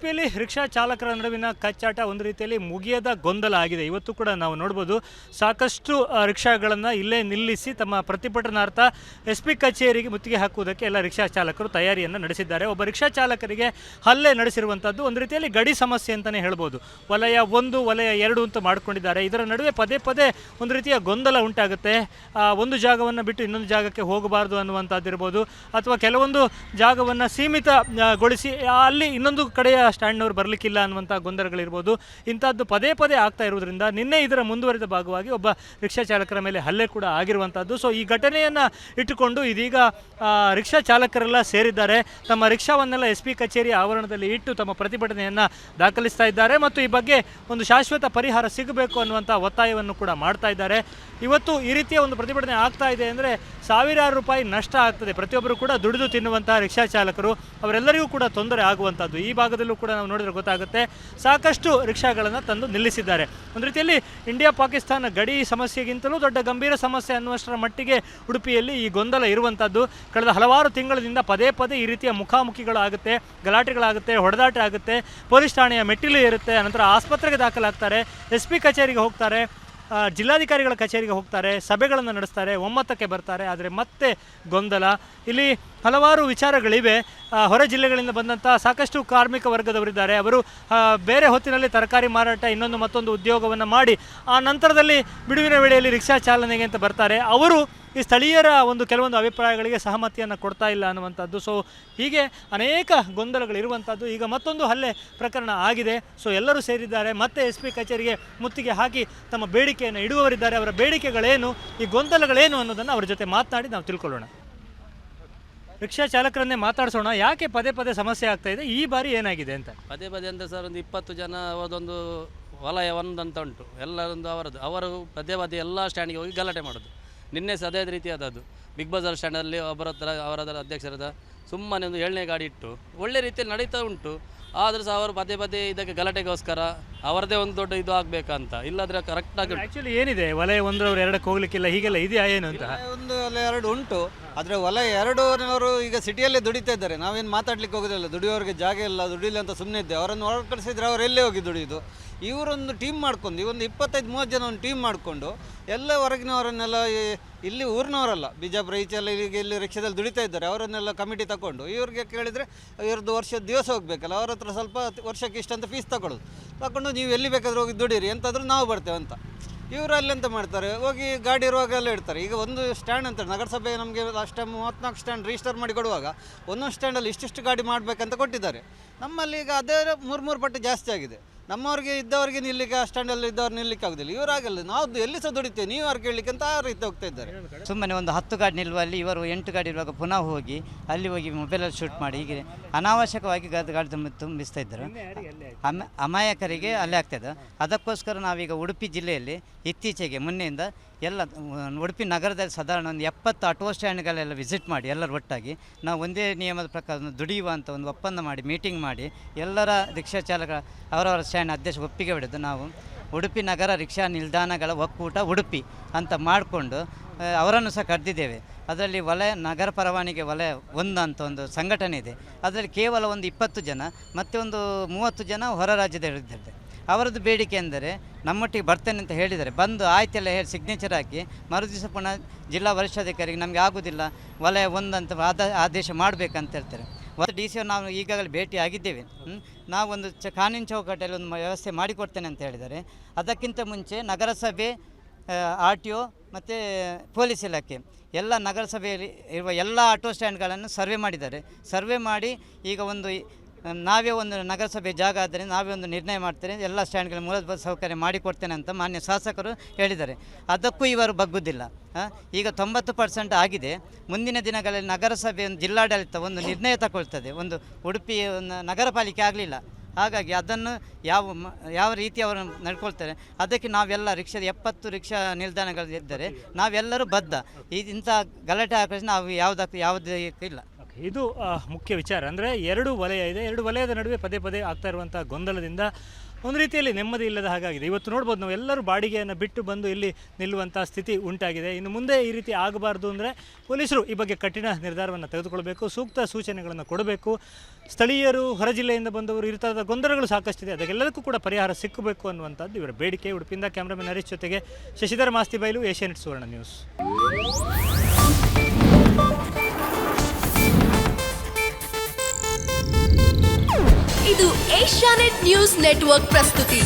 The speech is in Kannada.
ಉಡುಪಿಯಲ್ಲಿ ರಿಕ್ಷಾ ಚಾಲಕರ ನಡುವಿನ ಕಚ್ಚಾಟ ಒಂದು ರೀತಿಯಲ್ಲಿ ಮುಗಿಯದ ಗೊಂದಲ ಆಗಿದೆ. ಇವತ್ತು ಕೂಡ ನಾವು ನೋಡ್ಬೋದು ಸಾಕಷ್ಟು ರಿಕ್ಷಾಗಳನ್ನು ಇಲ್ಲೇ ನಿಲ್ಲಿಸಿ ತಮ್ಮ ಪ್ರತಿಭಟನಾರ್ಥ SP ಕಚೇರಿಗೆ ಮುತ್ತಿಗೆ ಹಾಕುವುದಕ್ಕೆ ಎಲ್ಲ ರಿಕ್ಷಾ ಚಾಲಕರು ತಯಾರಿಯನ್ನು ನಡೆಸಿದ್ದಾರೆ. ಒಬ್ಬ ರಿಕ್ಷಾ ಚಾಲಕರಿಗೆ ಹಲ್ಲೆ ನಡೆಸಿರುವಂಥದ್ದು ಒಂದು ರೀತಿಯಲ್ಲಿ ಗಡಿ ಸಮಸ್ಯೆ ಅಂತಲೇ ಹೇಳ್ಬೋದು. ವಲಯ 1 ವಲಯ 2 ಅಂತ ಮಾಡ್ಕೊಂಡಿದ್ದಾರೆ. ಇದರ ನಡುವೆ ಪದೇ ಪದೇ ಒಂದು ರೀತಿಯ ಗೊಂದಲ ಉಂಟಾಗುತ್ತೆ. ಒಂದು ಜಾಗವನ್ನು ಬಿಟ್ಟು ಇನ್ನೊಂದು ಜಾಗಕ್ಕೆ ಹೋಗಬಾರ್ದು ಅನ್ನುವಂಥದ್ದಿರ್ಬೋದು, ಅಥವಾ ಕೆಲವೊಂದು ಜಾಗವನ್ನು ಸೀಮಿತಗೊಳಿಸಿ ಅಲ್ಲಿ ಇನ್ನೊಂದು ಕಡೆಯ ಸ್ಟ್ಯಾಂಡ್ನವರು ಬರಲಿಕ್ಕಿಲ್ಲ ಅನ್ನುವಂಥ ಗೊಂದಲಗಳಿರ್ಬೋದು. ಇಂಥದ್ದು ಪದೇ ಪದೇ ಆಗ್ತಾ ಇರೋದ್ರಿಂದ ನಿನ್ನೆ ಇದರ ಮುಂದುವರಿದ ಭಾಗವಾಗಿ ಒಬ್ಬ ರಿಕ್ಷಾ ಚಾಲಕರ ಮೇಲೆ ಹಲ್ಲೆ ಕೂಡ ಆಗಿರುವಂಥದ್ದು. ಸೊ ಈ ಘಟನೆಯನ್ನು ಇಟ್ಟುಕೊಂಡು ಇದೀಗ ರಿಕ್ಷಾ ಚಾಲಕರೆಲ್ಲ ಸೇರಿದ್ದಾರೆ. ತಮ್ಮ ರಿಕ್ಷಾವನ್ನೆಲ್ಲ SP ಕಚೇರಿ ಆವರಣದಲ್ಲಿ ಇಟ್ಟು ತಮ್ಮ ಪ್ರತಿಭಟನೆಯನ್ನು ದಾಖಲಿಸ್ತಾ ಇದ್ದಾರೆ ಮತ್ತು ಈ ಬಗ್ಗೆ ಒಂದು ಶಾಶ್ವತ ಪರಿಹಾರ ಸಿಗಬೇಕು ಅನ್ನುವಂಥ ಒತ್ತಾಯವನ್ನು ಕೂಡ ಮಾಡ್ತಾ ಇದ್ದಾರೆ. ಇವತ್ತು ಈ ರೀತಿಯ ಒಂದು ಪ್ರತಿಭಟನೆ ಆಗ್ತಾ ಇದೆ ಅಂದರೆ ಸಾವಿರಾರು ರೂಪಾಯಿ ನಷ್ಟ ಆಗ್ತದೆ. ಪ್ರತಿಯೊಬ್ಬರು ಕೂಡ ದುಡಿದು ತಿನ್ನುವಂಥ ರಿಕ್ಷಾ ಚಾಲಕರು, ಅವರೆಲ್ಲರಿಗೂ ಕೂಡ ತೊಂದರೆ ಆಗುವಂಥದ್ದು. ಈ ಭಾಗದಲ್ಲೂ ಕೂಡ ನಾವು ನೋಡಿದ್ರೆ ಗೊತ್ತಾಗುತ್ತೆ, ಸಾಕಷ್ಟು ರಿಕ್ಷಾಗಳನ್ನು ತಂದು ನಿಲ್ಲಿಸಿದ್ದಾರೆ. ಒಂದು ರೀತಿಯಲ್ಲಿ ಇಂಡಿಯಾ ಪಾಕಿಸ್ತಾನ ಗಡಿ ಸಮಸ್ಯೆಗಿಂತಲೂ ದೊಡ್ಡ ಗಂಭೀರ ಸಮಸ್ಯೆ ಅನ್ನುವಷ್ಟರ ಮಟ್ಟಿಗೆ ಉಡುಪಿಯಲ್ಲಿ ಈ ಗೊಂದಲ ಇರುವಂಥದ್ದು. ಕಳೆದ ಹಲವಾರು ತಿಂಗಳಿಂದ ಪದೇ ಪದೇ ಈ ರೀತಿಯ ಮುಖಾಮುಖಿಗಳಾಗುತ್ತೆ, ಗಲಾಟೆಗಳಾಗುತ್ತೆ, ಹೊಡೆದಾಟ ಆಗುತ್ತೆ, ಪೊಲೀಸ್ ಠಾಣೆಯ ಮೆಟ್ಟಿಲು ಇರುತ್ತೆ, ನಂತರ ಆಸ್ಪತ್ರೆಗೆ ದಾಖಲಾಗ್ತಾರೆ, SP ಕಚೇರಿಗೆ ಹೋಗ್ತಾರೆ, ಜಿಲ್ಲಾಧಿಕಾರಿಗಳ ಕಚೇರಿಗೆ ಹೋಗ್ತಾರೆ, ಸಭೆಗಳನ್ನು ನಡೆಸ್ತಾರೆ, ಒಮ್ಮತಕ್ಕೆ ಬರ್ತಾರೆ. ಆದರೆ ಮತ್ತೆ ಗೊಂದಲ. ಇಲ್ಲಿ ಹಲವಾರು ವಿಚಾರಗಳಿವೆ. ಹೊರ ಜಿಲ್ಲೆಗಳಿಂದ ಬಂದಂಥ ಸಾಕಷ್ಟು ಕಾರ್ಮಿಕ ವರ್ಗದವರಿದ್ದಾರೆ. ಅವರು ಬೇರೆ ಹೊತ್ತಿನಲ್ಲಿ ತರಕಾರಿ ಮಾರಾಟ ಇನ್ನೊಂದು ಮತ್ತೊಂದು ಉದ್ಯೋಗವನ್ನು ಮಾಡಿ ಆ ನಂತರದಲ್ಲಿ ಬಿಡುವಿನ ವೇಳೆಯಲ್ಲಿ ರಿಕ್ಷಾ ಚಾಲನೆಗೆ ಅಂತ ಬರ್ತಾರೆ. ಅವರು ಈ ಸ್ಥಳೀಯರ ಒಂದು ಕೆಲವೊಂದು ಅಭಿಪ್ರಾಯಗಳಿಗೆ ಸಹಮತಿಯನ್ನು ಕೊಡ್ತಾ ಇಲ್ಲ ಅನ್ನುವಂಥದ್ದು. ಸೊ ಹೀಗೆ ಅನೇಕ ಗೊಂದಲಗಳಿರುವಂಥದ್ದು. ಈಗ ಮತ್ತೊಂದು ಹಲ್ಲೆ ಪ್ರಕರಣ ಆಗಿದೆ. ಸೊ ಎಲ್ಲರೂ ಸೇರಿದ್ದಾರೆ. ಮತ್ತೆ SP ಕಚೇರಿಗೆ ಮುತ್ತಿಗೆ ಹಾಕಿ ತಮ್ಮ ಬೇಡಿಕೆಯನ್ನು ಇಡುವವರಿದ್ದಾರೆ. ಅವರ ಬೇಡಿಕೆಗಳೇನು, ಈ ಗೊಂದಲಗಳೇನು ಅನ್ನೋದನ್ನು ಅವರ ಜೊತೆ ಮಾತನಾಡಿ ನಾವು ತಿಳ್ಕೊಳ್ಳೋಣ. ರಿಕ್ಷಾ ಚಾಲಕರನ್ನೇ ಮಾತಾಡಿಸೋಣ. ಯಾಕೆ ಪದೇ ಪದೇ ಸಮಸ್ಯೆ ಆಗ್ತಾ ಇದೆ, ಈ ಬಾರಿ ಏನಾಗಿದೆ ಅಂತ? ಪದೇ ಪದೇ ಅಂತ ಸರ್, ಒಂದು 20 ಜನ ಅವರದೊಂದು ವಲಯ 1 ಅಂತ ಉಂಟು, ಎಲ್ಲರೊಂದು ಅವರು ಪದೇ ಪದೇ ಎಲ್ಲ ಸ್ಟ್ಯಾಂಡ್ಗೆ ಹೋಗಿ ಗಲಾಟೆ ಮಾಡೋದು. ನಿನ್ನೆ ಸಹ ಅದೇ ರೀತಿಯಾದದ್ದು. ಬಿಗ್ ಬಜಾರ್ ಸ್ಟ್ಯಾಂಡಲ್ಲಿ ಅವರ ಅಧ್ಯಕ್ಷರಾದ ಸುಮ್ಮನೆ ಒಂದು 7ನೇ ಗಾಡಿ ಇಟ್ಟು ಒಳ್ಳೆ ರೀತಿಯಲ್ಲಿ ನಡೀತಾ ಉಂಟು. ಆದರೂ ಸಹ ಅವರು ಪದೇ ಪದೇ ಇದಕ್ಕೆ ಗಲಾಟೆಗೋಸ್ಕರ ಅವರದೇ ಒಂದು ದೊಡ್ಡ ಇದು ಆಗಬೇಕಂತ, ಇಲ್ಲಾಂದರೆ ಕರೆಕ್ಟಾಗಿ. ಆ್ಯಕ್ಚುಲಿ ಏನಿದೆ, ವಲಯ 1 ಅವರು 2ಕ್ಕೆ ಹೋಗ್ಲಿಕ್ಕಿಲ್ಲ ಹೀಗೆಲ್ಲ ಇದೆಯಾ ಏನು ಅಂತ? ಒಂದು ವಲಯ 2 ಉಂಟು, ಆದರೆ ವಲಯ 2ನವರು ಈಗ ಸಿಟಿಯಲ್ಲೇ ದುಡಿತಾ ಇದ್ದಾರೆ. ನಾವೇನು ಮಾತಾಡ್ಲಿಕ್ಕೆ ಹೋಗೋದಿಲ್ಲ. ದುಡಿಯೋರಿಗೆ ಜಾಗ ಇಲ್ಲ, ದುಡಿಲಿಲ್ಲ ಅಂತ ಸುಮ್ಮನೆ ಇದ್ದೆ. ಅವರನ್ನು ಹೊರ ಕಳಿಸಿದ್ರೆ ಅವರು ಎಲ್ಲೇ ಹೋಗಿ ದುಡಿಯೋದು. ಇವರೊಂದು ಟೀಮ್ ಮಾಡ್ಕೊಂಡು, ಒಂದು 25-30 ಜನ ಒಂದು ಟೀಮ್ ಮಾಡಿಕೊಂಡು ಎಲ್ಲ ಹೊರಗಿನವರನ್ನೆಲ್ಲ, ಇಲ್ಲಿ ಊರಿನವರಲ್ಲ, ಬಿಜಾಪುರ ಈಚೆಲ್ಲ ಇಲ್ಲಿ ರಿಕ್ಷಾದಲ್ಲಿ ದುಡಿತಾ ಇದ್ದಾರೆ, ಅವರನ್ನೆಲ್ಲ ಕಮಿಟಿ ತಗೊಂಡು ಇವ್ರಿಗೆ ಕೇಳಿದರೆ ಇವ್ರದ್ದು ವರ್ಷದ ದಿವಸ ಹೋಗಬೇಕಲ್ಲ, ಅವ್ರ ಹತ್ರ ಸ್ವಲ್ಪ ವರ್ಷಕ್ಕೆ ಇಷ್ಟಂತ ಫೀಸ್ ತಗೊಂಡು ನೀವು ಎಲ್ಲಿ ಬೇಕಾದರೂ ಹೋಗಿ ದುಡೀರಿ, ಎಂತಾದರೂ ನಾವು ಬರ್ತೇವೆ ಅಂತ. ಇವರು ಅಲ್ಲೆಂತ ಮಾಡ್ತಾರೆ, ಹೋಗಿ ಗಾಡಿ ಇರುವಾಗ ಎಲ್ಲ ಇಡ್ತಾರೆ. ಈಗ ಒಂದು ಸ್ಟ್ಯಾಂಡ್ ಅಂತ ನಗರಸಭೆ ನಮಗೆ ಲಾಸ್ಟ್ ಟೈಮ್ 34 ಸ್ಟ್ಯಾಂಡ್ ರಿಜಿಸ್ಟರ್ ಮಾಡಿ ಕೊಡುವಾಗ ಒಂದೊಂದು ಸ್ಟ್ಯಾಂಡಲ್ಲಿ ಇಷ್ಟಿಷ್ಟು ಗಾಡಿ ಮಾಡಬೇಕಂತ ಕೊಟ್ಟಿದ್ದಾರೆ. ನಮ್ಮಲ್ಲಿ ಈಗ ಅದೇ 3 ಪಟ್ಟು ಜಾಸ್ತಿ ಆಗಿದೆ. ನಮ್ಮವ್ರಿಗೆ ಇದ್ದವರಿಗೆ ನಿಲ್ಲಿಕ್ಕೆ, ಆ ಸ್ಟ್ಯಾಂಡಲ್ಲಿ ಇದ್ದವ್ರು ನಿಲ್ಲಿಕ್ಕೆ ಆಗೋದಿಲ್ಲ. ಇವರಾಗಲ್ಲ, ನಾವು ಎಲ್ಲಿ ಸಹ ದುಡಿತೇವೆ, ನೀವು ಯಾರು ಕೇಳಲಿಕ್ಕೆ ಅಂತ ಆ ರೀತಿ ಹೋಗ್ತಾ ಇದ್ದಾರೆ. ಸುಮ್ಮನೆ ಒಂದು 10 ಗಾಡಿ ನಿಲ್ಲುವಲ್ಲಿ ಇವರು 8 ಗಾಡಿ ಇರುವಾಗ ಪುನಃ ಹೋಗಿ ಅಲ್ಲಿ ಹೋಗಿ ಮೊಬೈಲಲ್ಲಿ ಶೂಟ್ ಮಾಡಿ ಹೀಗೆ ಅನಾವಶ್ಯಕವಾಗಿ ಗಾಡಿ ತುಂಬಿಸ್ತಾ ಇದ್ದರು. ಅಮಾಯಕರಿಗೆ ಅಲ್ಲೇ ಆಗ್ತಾಯಿದೆ. ಅದಕ್ಕೋಸ್ಕರ ನಾವೀಗ ಉಡುಪಿ ಜಿಲ್ಲೆಯಲ್ಲಿ ಇತ್ತೀಚೆಗೆ ಮೊನ್ನೆಯಿಂದ ಎಲ್ಲ ಉಡುಪಿ ನಗರದಲ್ಲಿ ಸಾಧಾರಣ ಒಂದು 70 ಆಟೋ ಸ್ಟ್ಯಾಂಡ್ಗಳೆಲ್ಲ ವಿಸಿಟ್ ಮಾಡಿ ಎಲ್ಲರೂ ಒಟ್ಟಾಗಿ ನಾವು ಒಂದೇ ನಿಯಮದ ಪ್ರಕಾರ ದುಡಿಯುವ ಅಂತ ಒಂದು ಒಪ್ಪಂದ ಮಾಡಿ ಮೀಟಿಂಗ್ ಮಾಡಿ ಎಲ್ಲರ ರಿಕ್ಷಾ ಚಾಲಕ ಅವರವರ ಸ್ಟ್ಯಾಂಡ್ ಅಧ್ಯಕ್ಷ ಒಪ್ಪಿಗೆ ಹೊಡೆದು ನಾವು ಉಡುಪಿ ನಗರ ರಿಕ್ಷಾ ನಿಲ್ದಾಣಗಳ ಒಕ್ಕೂಟ ಉಡುಪಿ ಅಂತ ಮಾಡಿಕೊಂಡು ಅವರನ್ನು ಸಹ ಕರೆದಿದ್ದೇವೆ. ಅದರಲ್ಲಿ ನಗರ ಪರವಾನಿಗೆ ವಲಯ 1 ಅಂತ ಒಂದು ಸಂಘಟನೆ ಇದೆ. ಅದರಲ್ಲಿ ಕೇವಲ ಒಂದು 20 ಜನ ಮತ್ತು ಒಂದು 30 ಜನ ಹೊರ ರಾಜ್ಯದಲ್ಲಿದ್ದಾರೆ. ಅವರದ್ದು ಬೇಡಿಕೆ ಎಂದರೆ ನಮ್ಮೊಟ್ಟಿಗೆ ಬರ್ತೇನೆ ಅಂತ ಹೇಳಿದ್ದಾರೆ. ಬಂದು ಆಯ್ತೆಲ್ಲ ಹೇಳಿ ಸಿಗ್ನೇಚರ್ ಹಾಕಿ ಮರುದಿವಸ ಪುನಃ ಜಿಲ್ಲಾ ವರಿಷ್ಠಾಧಿಕಾರಿಗೆ ನಮಗೆ ಆಗೋದಿಲ್ಲ, ವಲಯ 1 ಅಂತ ಆದೇಶ ಮಾಡಬೇಕಂತ ಹೇಳ್ತಾರೆ. DC ನಾವು ಈಗಾಗಲೇ ಭೇಟಿ ಆಗಿದ್ದೇವೆ. ನಾವೊಂದು ಕಾನೂನು ಚೌಕಟ್ಟಲ್ಲಿ ಒಂದು ವ್ಯವಸ್ಥೆ ಮಾಡಿಕೊಡ್ತೇನೆ ಅಂತ ಹೇಳಿದ್ದಾರೆ. ಅದಕ್ಕಿಂತ ಮುಂಚೆ ನಗರಸಭೆ, RTO ಮತ್ತು ಪೊಲೀಸ್ ಇಲಾಖೆ ಎಲ್ಲ ನಗರಸಭೆಯಲ್ಲಿ ಇರುವ ಎಲ್ಲ ಆಟೋ ಸ್ಟ್ಯಾಂಡ್ಗಳನ್ನು ಸರ್ವೆ ಮಾಡಿದ್ದಾರೆ. ಸರ್ವೆ ಮಾಡಿ ಈಗ ನಾವೇ ಒಂದು ನಗರಸಭೆ ಜಾಗ ಆದರೆ ನಾವೇ ಒಂದು ನಿರ್ಣಯ ಮಾಡ್ತೇನೆ, ಎಲ್ಲ ಸ್ಟ್ಯಾಂಡ್ಗಳ ಮೂಲಭೂತ ಸೌಕರ್ಯ ಮಾಡಿಕೊಡ್ತೇನೆ ಅಂತ ಮಾನ್ಯ ಶಾಸಕರು ಹೇಳಿದ್ದಾರೆ. ಅದಕ್ಕೂ ಇವರು ಬಗ್ಗುವುದಿಲ್ಲ. ಈಗ 90% ಆಗಿದೆ. ಮುಂದಿನ ದಿನಗಳಲ್ಲಿ ನಗರಸಭೆ ಒಂದು ಜಿಲ್ಲಾಡಳಿತ ಒಂದು ನಿರ್ಣಯ ತಗೊಳ್ತದೆ. ಒಂದು ಉಡುಪಿ ನಗರ ಪಾಲಿಕೆ ಆಗಲಿಲ್ಲ, ಹಾಗಾಗಿ ಅದನ್ನು ಯಾವ ರೀತಿ ಅವರು ನಡ್ಕೊಳ್ತಾರೆ ಅದಕ್ಕೆ ನಾವೆಲ್ಲ 70 ರಿಕ್ಷಾ ನಿಲ್ದಾಣಗಳಿದ್ದರೆ ನಾವೆಲ್ಲರೂ ಬದ್ಧ. ಇಂಥ ಗಲಾಟೆ ಹಾಕಿದ್ರೆ ನಾವು ಯಾವುದಕ್ಕೂ ಇಲ್ಲ. ಇದು ಮುಖ್ಯ ವಿಚಾರ. ಅಂದರೆ 2 ವಲಯ ಇದೆ. 2 ವಲಯದ ನಡುವೆ ಪದೇ ಪದೇ ಆಗ್ತಾ ಇರುವಂಥ ಗೊಂದಲದಿಂದ ಒಂದು ರೀತಿಯಲ್ಲಿ ನೆಮ್ಮದಿ ಇಲ್ಲದ ಹಾಗಾಗಿದೆ. ಇವತ್ತು ನೋಡ್ಬೋದು ನಾವು ಎಲ್ಲರೂ ಬಾಡಿಗೆಯನ್ನು ಬಿಟ್ಟು ಬಂದು ಇಲ್ಲಿ ನಿಲ್ಲುವಂಥ ಸ್ಥಿತಿ ಉಂಟಾಗಿದೆ. ಇನ್ನು ಮುಂದೆ ಈ ರೀತಿ ಆಗಬಾರ್ದು ಅಂದರೆ ಪೊಲೀಸರು ಈ ಬಗ್ಗೆ ಕಠಿಣ ನಿರ್ಧಾರವನ್ನು ತೆಗೆದುಕೊಳ್ಬೇಕು, ಸೂಕ್ತ ಸೂಚನೆಗಳನ್ನು ಕೊಡಬೇಕು. ಸ್ಥಳೀಯರು, ಹೊರ ಜಿಲ್ಲೆಯಿಂದ ಬಂದವರು, ಈ ಥರದ ಗೊಂದಲಗಳು ಸಾಕಷ್ಟಿದೆ, ಅದಕ್ಕೆಲ್ಲದಕ್ಕೂ ಕೂಡ ಪರಿಹಾರ ಸಿಕ್ಕಬೇಕು ಅನ್ನುವಂಥದ್ದು ಇವರ ಬೇಡಿಕೆ. ಉಡುಪಿಯಿಂದ ಕ್ಯಾಮ್ರಾಮನ್ ಹರೀಶ್ ಜೊತೆಗೆ ಶಶಿಧರ ಮಾಸ್ತಿಬೈಲು, ಏಷ್ಯಾನೆಟ್ ಸುವರ್ಣ ನ್ಯೂಸ್. ಇದು ಏಷ್ಯಾನೆಟ್ ನ್ಯೂಸ್ ನೆಟ್ವರ್ಕ್ ಪ್ರಸ್ತುತಿ.